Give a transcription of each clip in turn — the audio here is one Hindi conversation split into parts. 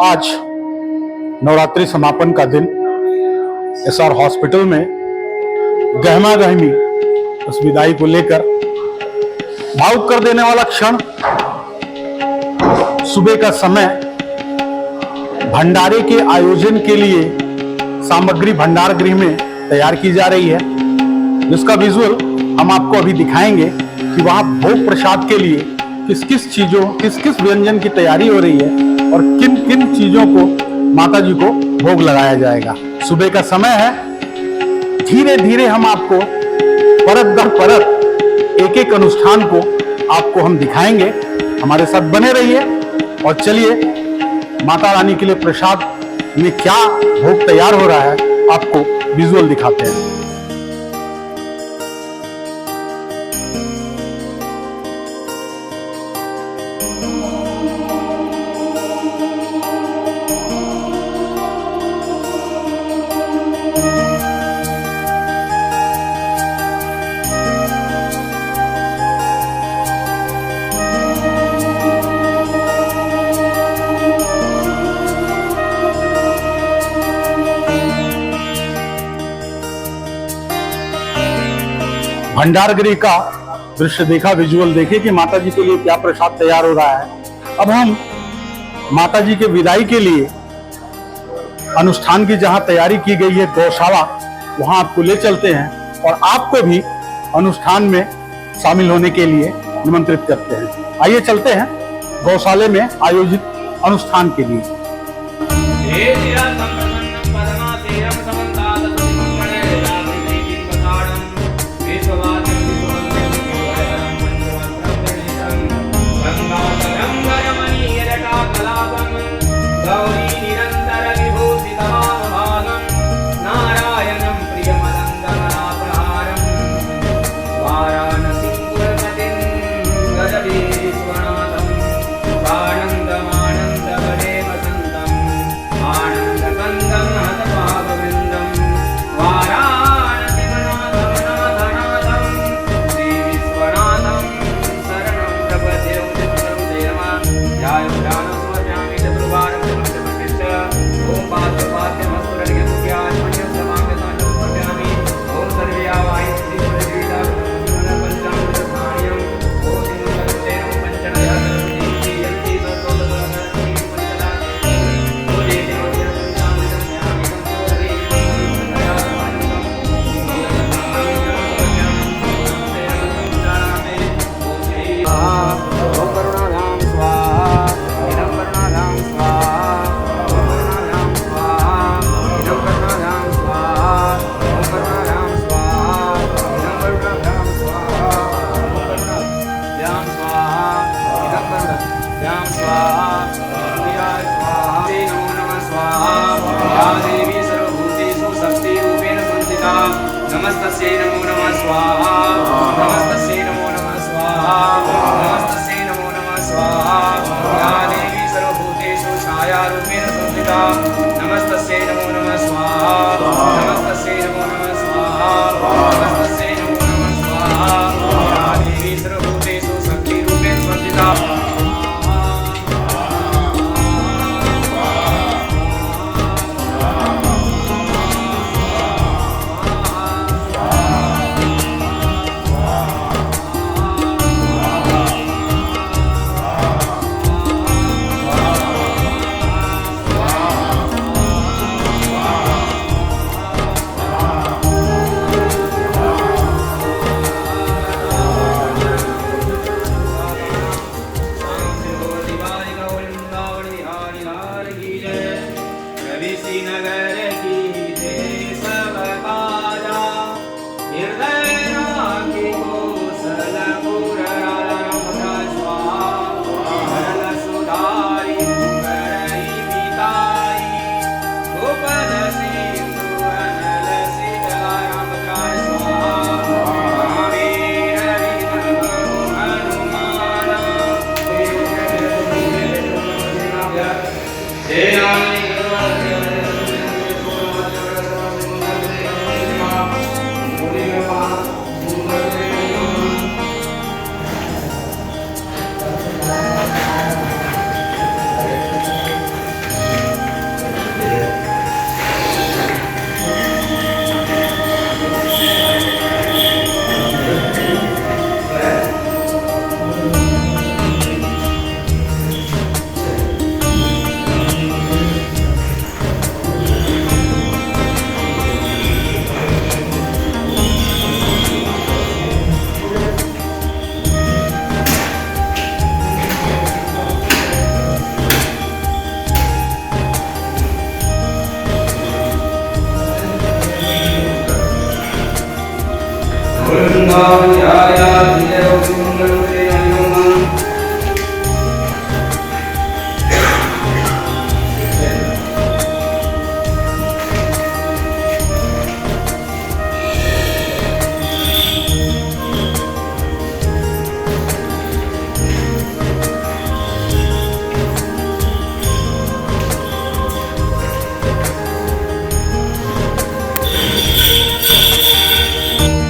आज नवरात्रि समापन का दिन एसआर हॉस्पिटल में गहमा गहमी उस विदाई को लेकर भावुक कर देने वाला क्षण। सुबह का समय भंडारे के आयोजन के लिए सामग्री भंडार गृह में तैयार की जा रही है, जिसका विजुअल हम आपको अभी दिखाएंगे कि वहां भोग प्रसाद के लिए किस किस व्यंजन की तैयारी हो रही है और किन किन चीजों को माता जी को भोग लगाया जाएगा। सुबह का समय है, धीरे धीरे हम आपको परत दर परत एक एक अनुष्ठान को आपको हम दिखाएंगे। हमारे साथ बने रहिए और चलिए माता रानी के लिए प्रसाद में क्या भोग तैयार हो रहा है आपको विजुअल दिखाते हैं। भंडार गृह का दृश्य देखा, विजुअल देखे कि माता जी के लिए क्या प्रसाद तैयार हो रहा है। अब हम माता जी के विदाई के लिए अनुष्ठान की जहां तैयारी की गई है गौशाला, वहां आपको ले चलते हैं और आपको भी अनुष्ठान में शामिल होने के लिए निमंत्रित करते हैं। आइए चलते हैं गौशाले में आयोजित अनुष्ठान के लिए। नमस्तस्यै नमो नमः स्वाहा, नमस्तस्यै नमो नमः स्वाहा, नमस्तस्यै नमो नमः स्वाहा। या देवी सर्वभूतेषु छायारूपेण संस्थिता, नमस्तस्यै नमो नमः स्वाहा, नमस्तस्यै नमो नमः स्वाहा, नमस्तस्यै नमो नमः स्वाहा। या देवी सर्वभूतेषु शक्तिरूपेण संस्थिता। श्रीनगर की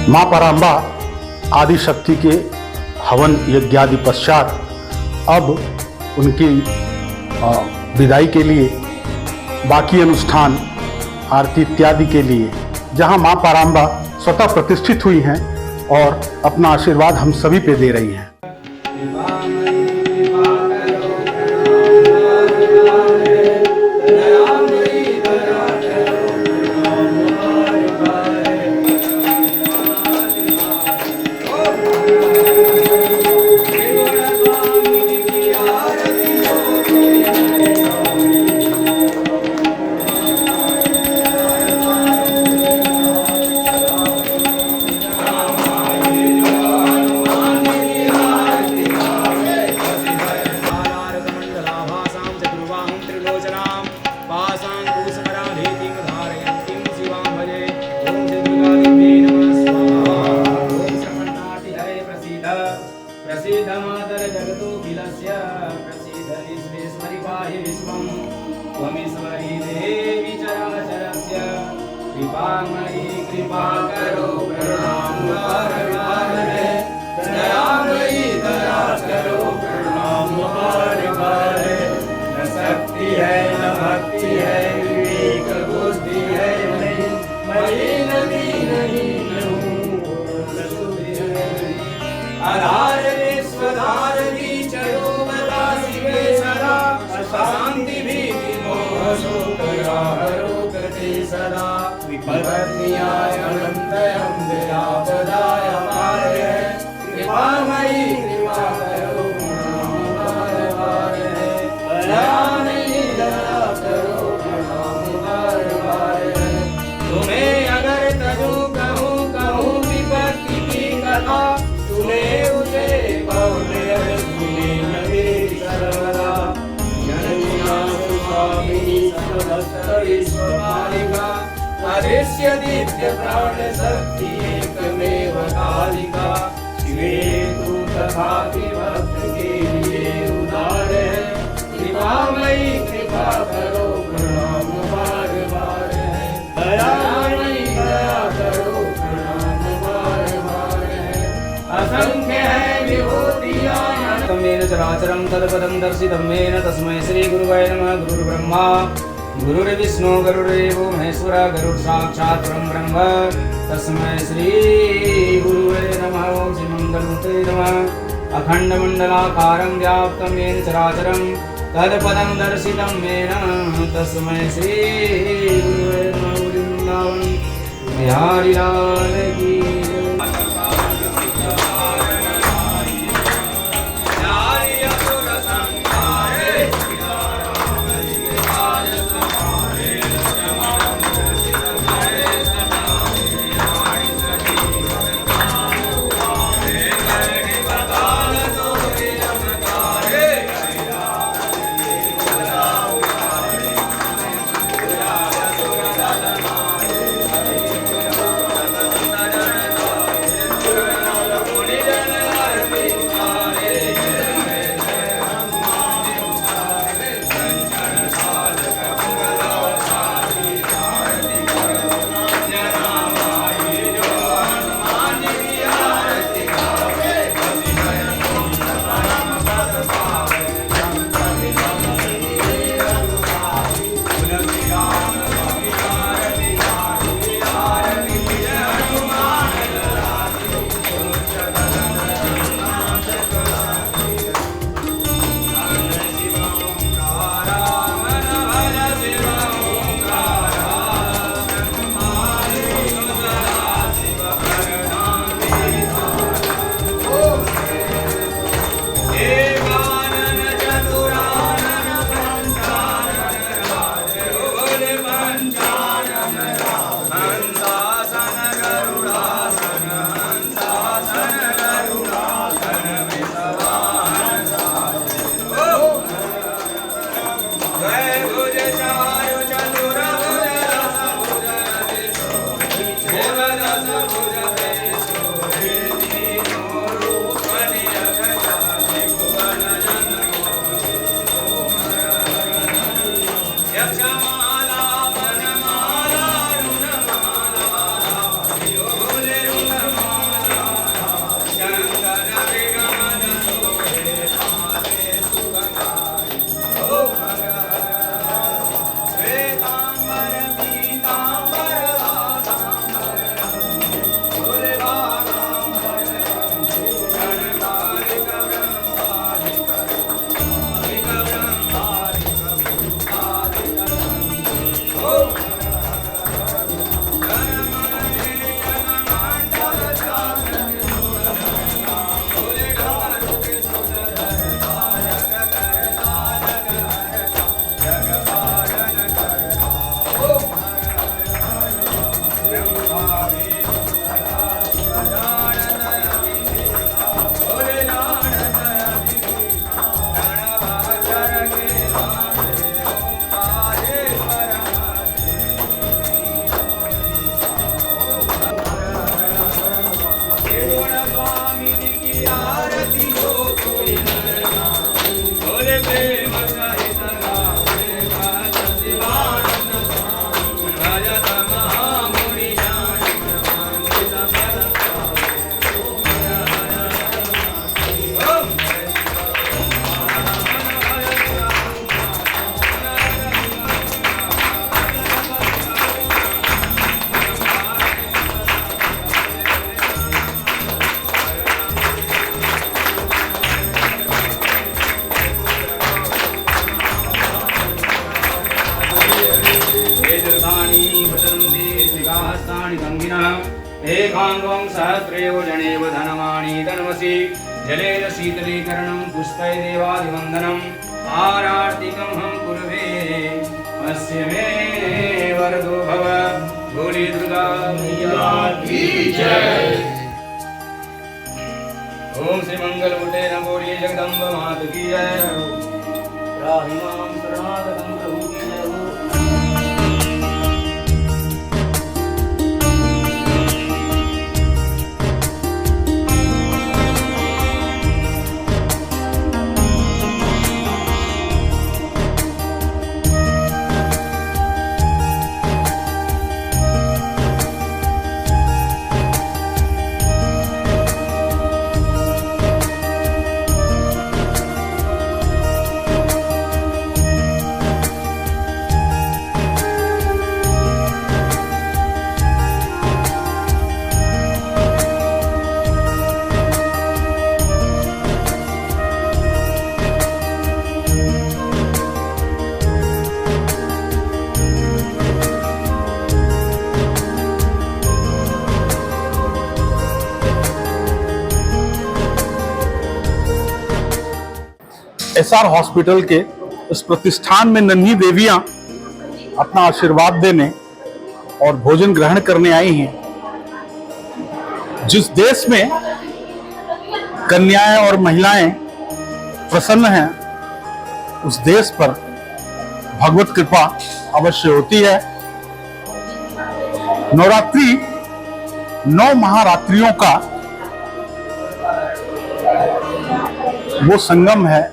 माँ पराम्बा आदि शक्ति के हवन यज्ञादि पश्चात अब उनकी विदाई के लिए बाकी अनुष्ठान आरती इत्यादि के लिए जहाँ माँ पराम्बा स्वतः प्रतिष्ठित हुई हैं और अपना आशीर्वाद हम सभी पे दे रही हैं। कृपा करो प्रणाम बार बार है, दयामयी दया करो प्रणाम बार बार है। न शक्ति है न भक्ति है, विवेक बुद्धि है नहीं, मई नदी नहीं न शुद्धि है नहीं। आधार विश्वधारणी चरो बता शिवे सदा, शांति भीति मोह शोक हरो कृते सदा। विपत्न्याय अनंतयं दयापदाय पार है, कृपामयी कृपा करो प्रणाम बार बार है। दयामयी दया करो प्रणाम बार बार है। तुम्हें अगर तजू कहूँ कहूँ विपत्ति की कथा, सुने उसे बहुले सुने नगे सर्वदा। जननिया स्वामिनी सर्वत्र विश्वपालिका, अदृश्य दिव्य प्राण शक्ति एकमेव कालिका। शिवे तू तथापि भक्त के लिए उदार है, कृपामयी कृपा करो प्रणाम बार बार है। दयामयी दया करो प्रणाम बार बार है। असंख्य है विभूतियाँ तमेन चराचरं तत्पदं दर्शितं येन, तस्मै श्री गुरुवे नमः। गुरुर्ब्रह्मा गुरुर्विष्णु गुरुर्देवो महेश्वर, गुरुर्साक्षात् परं ब्रह्म, तस्मै श्री गुरुवे नमः। ओम श्री मंगलमूर्ते नमः। अखंडमंडलाकारं व्याप्तं येन चराचरं तत्पदं दर्शितं येन, तस्मै श्री गुरुवे नमः। वृंदावन बिहारी लाल की ह्रीं प्रचलन्ति श्रीकाहस्तानि गङ्गिनः एकाङ्गं सहस्रेव जनेव धनवाणी धनवसि जलेन शीतलीकरणं पुष्पै देवादिवन्दनम् आरार्तिकं हम कुर्वे अस्य मे वरदो भव बोली दुर्गा मैया की जय। ओम श्री मंगलमूर्ते नमो बोलिए जगदम्ब मात की जय। राहि मां शरणागतं प्रभु की जय हो। एसआर हॉस्पिटल के इस प्रतिष्ठान में नन्ही देवियां अपना आशीर्वाद देने और भोजन ग्रहण करने आई हैं। जिस देश में कन्याएं और महिलाएं प्रसन्न हैं, उस देश पर भगवत कृपा अवश्य होती है। नवरात्रि 9 महारात्रियों का वो संगम है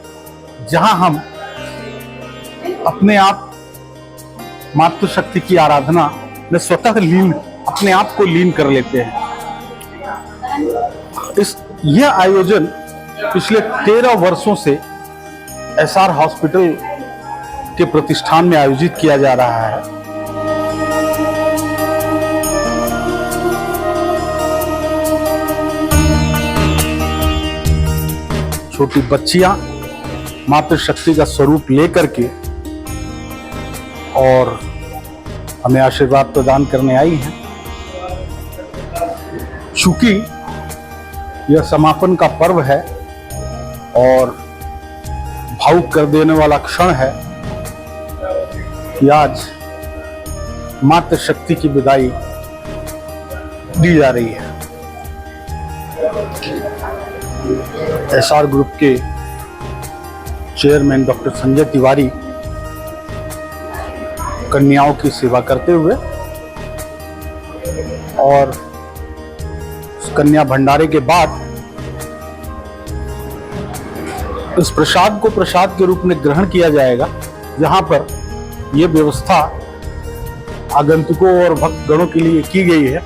जहां हम अपने आप मातृशक्ति की आराधना में स्वतः अपने आप को लीन कर लेते हैं। यह आयोजन पिछले 13 वर्षों से एसआर हॉस्पिटल के प्रतिष्ठान में आयोजित किया जा रहा है। छोटी बच्चियां मातृशक्ति का स्वरूप लेकर के और हमें आशीर्वाद प्रदान करने आई हैं। चूंकि यह समापन का पर्व है और भावुक कर देने वाला क्षण है कि आज मातृशक्ति की विदाई दी जा रही है। एसआर ग्रुप के चेयरमैन डॉक्टर संजय तिवारी कन्याओं की सेवा करते हुए और कन्या भंडारे के बाद इस प्रसाद को प्रसाद के रूप में ग्रहण किया जाएगा, जहां पर यह व्यवस्था आगंतुकों और भक्तगणों के लिए की गई है,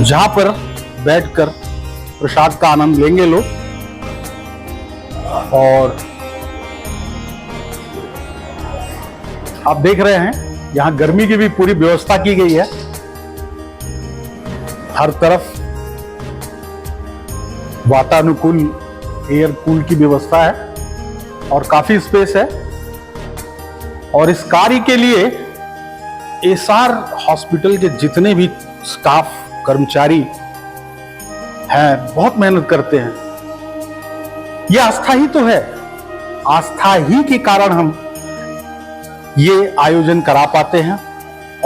जहां पर बैठकर प्रसाद का आनंद लेंगे लोग। और आप देख रहे हैं यहां गर्मी की भी पूरी व्यवस्था की गई है। हर तरफ वातानुकूल एयर कूल की व्यवस्था है और काफी स्पेस है। और इस कार्य के लिए एसआर हॉस्पिटल के जितने भी स्टाफ कर्मचारी हैं बहुत मेहनत करते हैं। यह आस्था ही तो है, आस्था ही के कारण हम ये आयोजन करा पाते हैं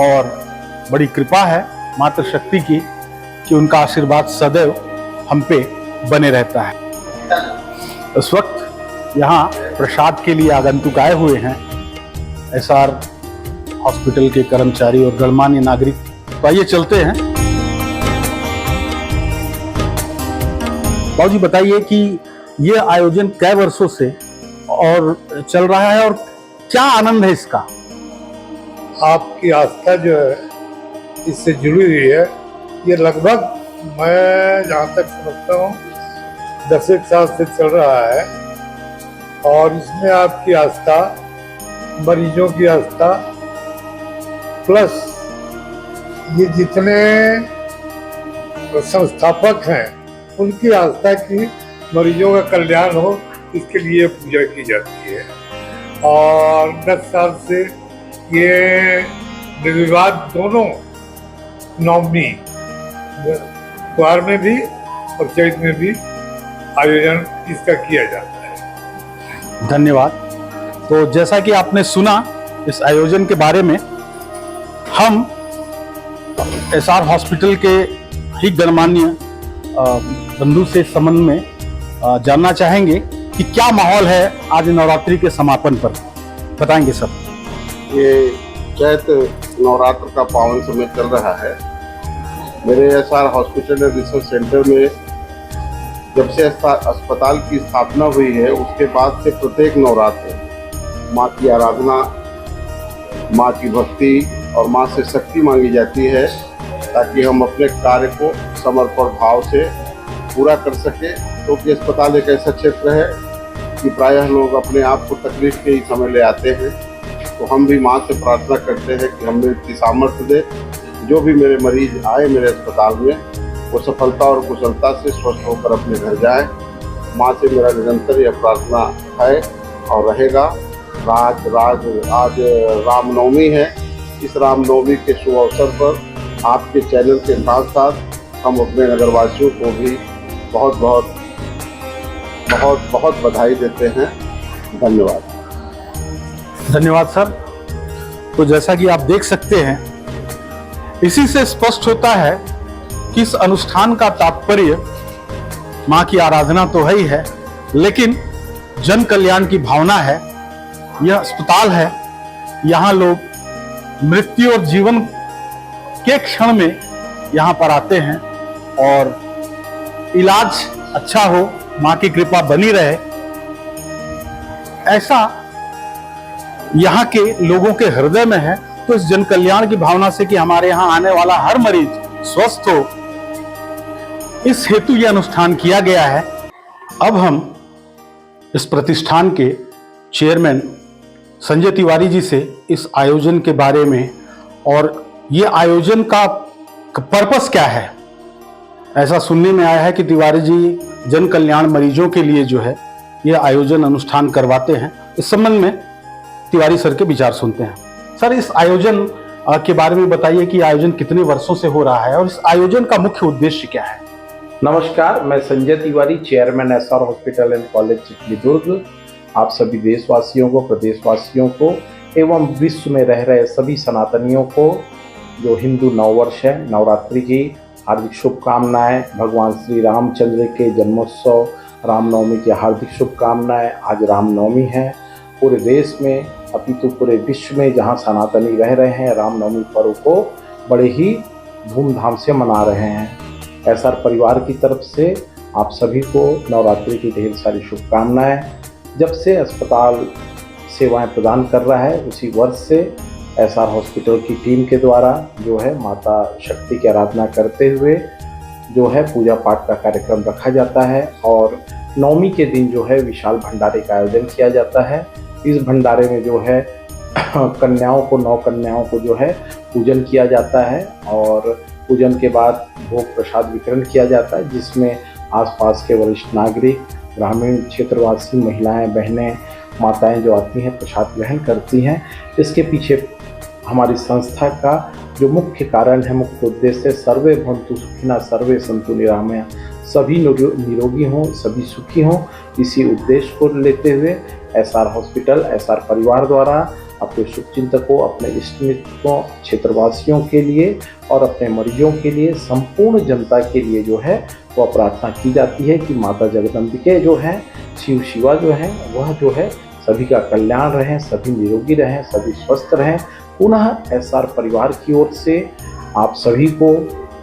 और बड़ी कृपा है मातृशक्ति की कि उनका आशीर्वाद सदैव हम पे बने रहता है। इस वक्त यहाँ प्रसाद के लिए आगंतुक आए हुए हैं एसआर हॉस्पिटल के कर्मचारी और गणमान्य नागरिक। तो आइए चलते हैं। बाबूजी बताइए कि यह आयोजन कई वर्षों से और चल रहा है और क्या आनंद है इसका? आपकी आस्था जो है इससे जुड़ी हुई है। ये लगभग मैं जहाँ तक समझता हूँ 10 साल से चल रहा है और इसमें आपकी आस्था, मरीजों की आस्था, प्लस ये जितने संस्थापक हैं उनकी आस्था की मरीजों का कल्याण हो, इसके लिए पूजा की जाती है। और 10 साल से ये निर्विवाद दोनों नवमी द्वार में भी और चैत में भी आयोजन इसका किया जाता है। धन्यवाद। तो जैसा कि आपने सुना इस आयोजन के बारे में, हम एसआर हॉस्पिटल के ही गणमान्य बंधु से इस संबंध में जानना चाहेंगे कि क्या माहौल है आज नवरात्रि के समापन पर। बताएंगे सर। ये चैत नवरात्र का पावन समय चल रहा है। मेरे SR hospital and research centre में जब से अस्पताल की स्थापना हुई है उसके बाद से प्रत्येक नवरात्र माँ की आराधना, माँ की भक्ति और माँ से शक्ति मांगी जाती है ताकि हम अपने कार्य को समर्पण भाव से पूरा कर सके। क्योंकि अस्पताल एक ऐसा क्षेत्र है कि प्रायः लोग अपने आप को तकलीफ के ही समय ले आते हैं। तो हम भी माँ से प्रार्थना करते हैं कि हमें इतनी सामर्थ्य दे, जो भी मेरे मरीज आए मेरे अस्पताल में वो सफलता और कुशलता से स्वस्थ होकर अपने घर जाए। माँ से मेरा निरंतर यह प्रार्थना है और रहेगा। आज रामनवमी है। इस रामनवमी के शुभ अवसर पर आपके चैनल के साथ साथ हम अपने नगरवासियों को भी बहुत बहुत बहुत बहुत बधाई देते हैं। धन्यवाद। धन्यवाद सर। तो जैसा कि आप देख सकते हैं, इसी से स्पष्ट होता है कि इस अनुष्ठान का तात्पर्य माँ की आराधना तो है ही है, लेकिन जन कल्याण की भावना है। यह अस्पताल है, यहाँ लोग मृत्यु और जीवन के क्षण में यहाँ पर आते हैं और इलाज अच्छा हो, माँ की कृपा बनी रहे, ऐसा यहाँ के लोगों के हृदय में है। तो इस जन कल्याण की भावना से कि हमारे यहाँ आने वाला हर मरीज स्वस्थ हो, इस हेतु यह अनुष्ठान किया गया है। अब हम इस प्रतिष्ठान के चेयरमैन संजय तिवारी जी से इस आयोजन के बारे में और ये आयोजन का पर्पस क्या है, ऐसा सुनने में आया है कि तिवारी जी जन कल्याण मरीजों के लिए जो है ये आयोजन अनुष्ठान करवाते हैं। इस संबंध में तिवारी सर के विचार सुनते हैं। सर, इस आयोजन के बारे में बताइए कि आयोजन कितने वर्षों से हो रहा है और इस आयोजन का मुख्य उद्देश्य क्या है। नमस्कार, मैं Sanjay Tiwari, chairman SR hospital and college Chikhli Durg, आप सभी देशवासियों को, प्रदेशवासियों को एवं विश्व में रह रहे सभी सनातनियों को जो हिंदू नववर्ष है, नवरात्रि की हार्दिक शुभकामनाएं। भगवान श्री रामचंद्र के जन्मोत्सव रामनवमी की हार्दिक शुभकामनाएं। आज रामनवमी है। पूरे देश में अपितु पूरे विश्व में जहां सनातनी रह रहे हैं, रामनवमी पर्व को बड़े ही धूमधाम से मना रहे हैं। एसआर परिवार की तरफ से आप सभी को नवरात्रि की ढेर सारी शुभकामनाएं। जब से अस्पताल सेवाएं प्रदान कर रहा है उसी वर्ष से एसआर हॉस्पिटल की टीम के द्वारा जो है माता शक्ति की आराधना करते हुए जो है पूजा पाठ का कार्यक्रम रखा जाता है और नवमी के दिन जो है विशाल भंडारे का आयोजन किया जाता है। इस भंडारे में जो है कन्याओं को, 9 कन्याओं को जो है पूजन किया जाता है और पूजन के बाद भोग प्रसाद वितरण किया जाता है, जिसमें आसपास के वरिष्ठ नागरिक, ग्रामीण क्षेत्रवासी, महिलाएं, बहनें, माताएं जो आती हैं प्रसाद ग्रहण करती हैं। इसके पीछे हमारी संस्था का जो मुख्य कारण है, मुख्य उद्देश्य, सर्वे भवन्तु सुखिनः सर्वे सन्तु निरामया, सभी निरोगी हों, सभी सुखी हों। इसी उद्देश्य को लेते हुए एसआर हॉस्पिटल, एसआर परिवार द्वारा अपने शुभचिंतकों, अपने इष्टमित्रों, क्षेत्रवासियों के लिए और अपने मरीजों के लिए, संपूर्ण जनता के लिए जो है वो प्रार्थना की जाती है कि माता जगदम्बिके जो है, शिव शिवा जो है, वह जो है सभी का कल्याण रहें, सभी निरोगी रहें, सभी स्वस्थ रहें। पुनः एसआर परिवार की ओर से आप सभी को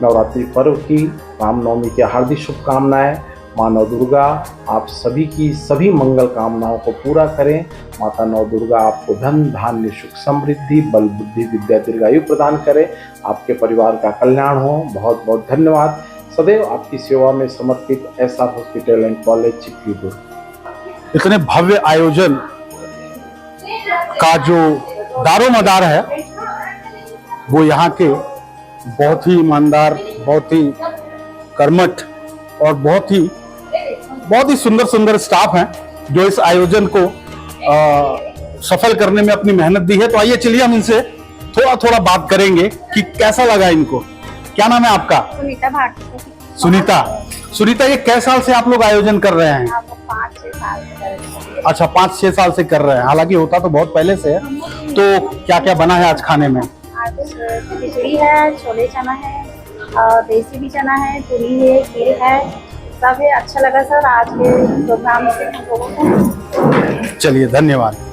नवरात्रि पर्व की, रामनवमी की हार्दिक शुभकामनाएं। माँ नव दुर्गा आप सभी की सभी मंगल कामनाओं को पूरा करें। माता नव दुर्गा आपको धन, धान्य, सुख, समृद्धि, बल, बुद्धि, विद्या, दीर्घायु प्रदान करें। आपके परिवार का कल्याण हो। बहुत बहुत धन्यवाद। सदैव आपकी सेवा में समर्पित SR hospital and college Chikhli Durg. इतने भव्य आयोजन का जो दारोमदार है वो यहाँ के बहुत ही ईमानदार, बहुत ही कर्मठ और बहुत ही सुंदर सुंदर स्टाफ हैं जो इस आयोजन को सफल करने में अपनी मेहनत दी है। तो आइए चलिए हम इनसे थोड़ा थोड़ा बात करेंगे कि कैसा लगा इनको। क्या नाम है आपका? सुनीता भारती। सुनीता, ये कै साल से आप लोग आयोजन कर रहे हैं? 5-6 साल से कर रहे हैं। अच्छा, 5-6 साल से कर रहे हैं। हालांकि होता तो बहुत पहले से है। तो क्या क्या बना है आज खाने में? आज खिचड़ी है, छोले चना है, और देसी भी चना है, पूरी है, खीर है, सब है। अच्छा लगा सर आज के प्रोग्राम से हम लोगों को। चलिए, धन्यवाद।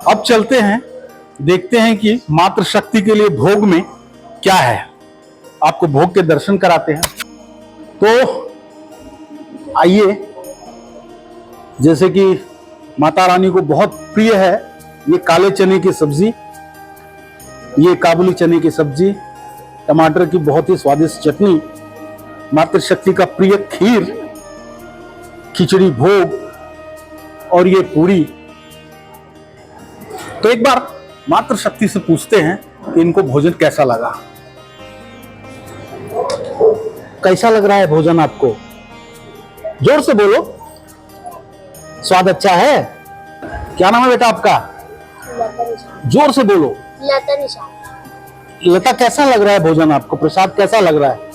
अब चलते हैं, देखते हैं कि मातृ शक्ति के लिए भोग में क्या है। आपको भोग के दर्शन कराते हैं। तो आइए, जैसे कि माता रानी को बहुत प्रिय है ये काले चने की सब्जी, ये काबुली चने की सब्जी, टमाटर की बहुत ही स्वादिष्ट चटनी, मातृशक्ति का प्रिय खीर, खिचड़ी भोग और ये पूरी। तो एक बार मातृशक्ति से पूछते हैं कि इनको भोजन कैसा लगा। कैसा लग रहा है भोजन आपको? जोर से बोलो। स्वाद अच्छा है? क्या नाम है बेटा आपका? जोर से बोलो। लता निशान। लता, कैसा लग रहा है भोजन आपको? प्रसाद कैसा लग रहा है?